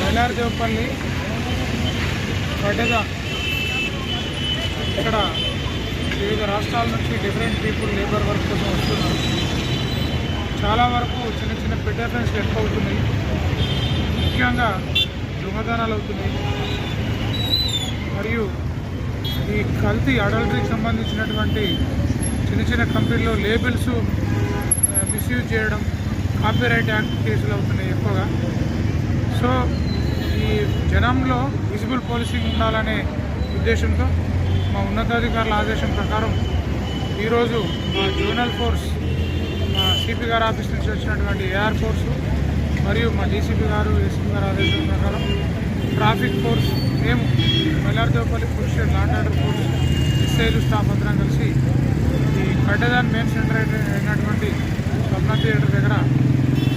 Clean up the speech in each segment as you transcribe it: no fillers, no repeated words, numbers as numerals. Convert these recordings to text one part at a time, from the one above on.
ఎల్లార్దేవపల్లి పడ్డద ఇక్కడ వివిధ రాష్ట్రాల నుంచి డిఫరెంట్ పీపుల్ లేబర్ వర్క్ కోసం వస్తున్నారు. చాలా వరకు చిన్న చిన్న పెద్ద అఫెన్స్లు ఎక్కువ అవుతున్నాయి. ముఖ్యంగా దొంగతనాలు అవుతున్నాయి. మరియు ఈ కల్తీ అడల్టరీకి సంబంధించినటువంటి చిన్న చిన్న కంపెనీలో లేబుల్స్ మిస్యూజ్ చేయడం, కాపీరైట్ యాక్ట్ కేసులు అవుతున్నాయి ఎక్కువగా. సో ఈ జనంలో విజిబుల్ పోలీసింగ్ ఉండాలనే ఉద్దేశంతో మా ఉన్నతాధికారుల ఆదేశం ప్రకారం ఈరోజు మా జోనల్ ఫోర్స్, మా సిపి గారి ఆఫీస్ నుంచి వచ్చినటువంటి ఏఆర్ ఫోర్స్ మరియు మా డీసీపీ గారు, ఏసీపీ గారి ఆదేశం ప్రకారం ట్రాఫిక్ ఫోర్స్, మేము Ellardevapalli police station law and order force, ఎస్ఐలు స్టాఫ్ అందరం కలిసి ఈ కడ్డదాన్ మెయిన్ సెంటర్ అయినటువంటి స్వప్న థియేటర్ దగ్గర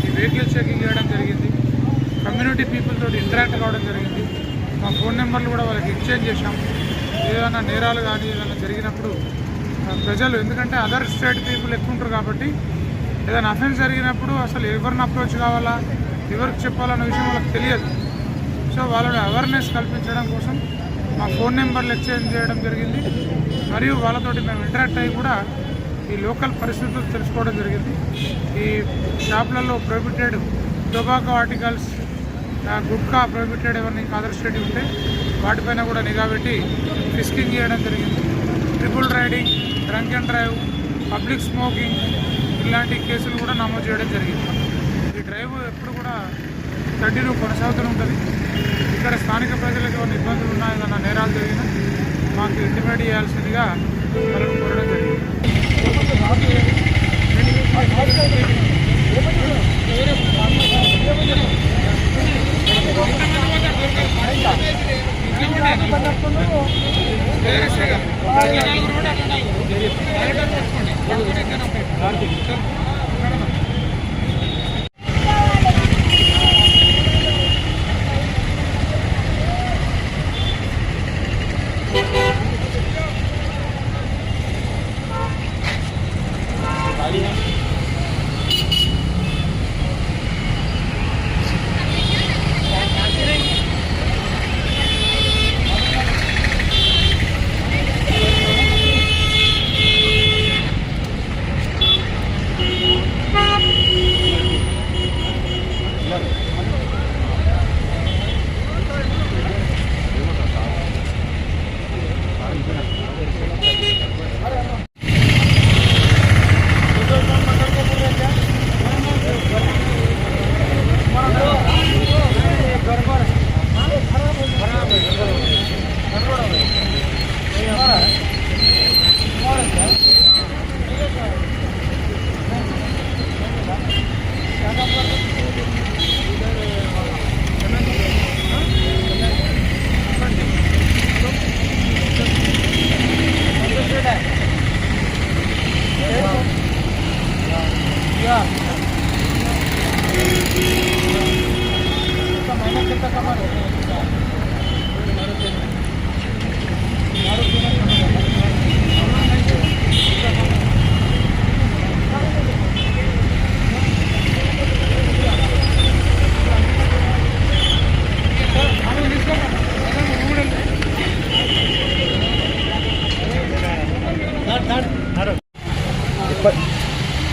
ఈ వెహికల్ చెకింగ్ చేయడం జరిగింది. కమ్యూనిటీ పీపుల్ తోటి ఇంటరాక్ట్ కావడం జరిగింది. మా ఫోన్ నెంబర్లు కూడా వాళ్ళకి ఎక్స్చేంజ్ చేశాం. ఏదైనా నేరాలు కానీ ఏదైనా జరిగినప్పుడు ప్రజలు, ఎందుకంటే అదర్ స్టేట్ పీపుల్ ఎక్కువ ఉంటారు కాబట్టి ఏదైనా అఫెన్స్ జరిగినప్పుడు అసలు ఎవరిని అప్రోచ్ కావాలా, ఎవరికి చెప్పాలన్న విషయం వాళ్ళకి తెలియదు. సో వాళ్ళని అవేర్నెస్ కల్పించడం కోసం మా ఫోన్ నెంబర్లు ఎక్స్చేంజ్ చేయడం జరిగింది. మరియు వాళ్ళతోటి మేము ఇంటరాక్ట్ అయ్యి కూడా ఈ లోకల్ పరిస్థితులు తెలుసుకోవడం జరిగింది. ఈ షాపులలో prohibited tobacco articles, gutka prohibited ఎవరిని అదర్ స్టేట్ ఉంటే వాటిపైన కూడా నిఘా పెట్టి ఫిస్కింగ్ చేయడం జరిగింది. Triple riding, drunk and drive, public smoking ఇలాంటి కేసులు కూడా నమోదు చేయడం జరిగింది. ఈ డ్రైవ్ ఎప్పుడు కూడా కంటిన్యూ కొనసాగుతూ ఉంటుంది. ఇక్కడ స్థానిక ప్రజలకు ఏమైనా ఇబ్బందులు ఉన్నా, ఏదైనా నేరాలు జరిగినా మాకు ఇంటిమేట్ చేయాల్సిందిగా వాళ్ళని కోరడం జరిగింది.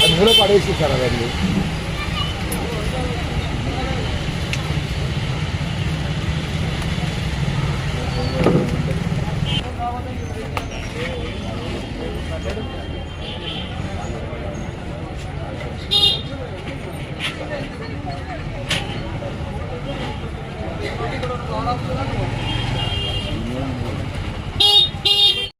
అది కూడా పడేసి సార్ అవన్నీ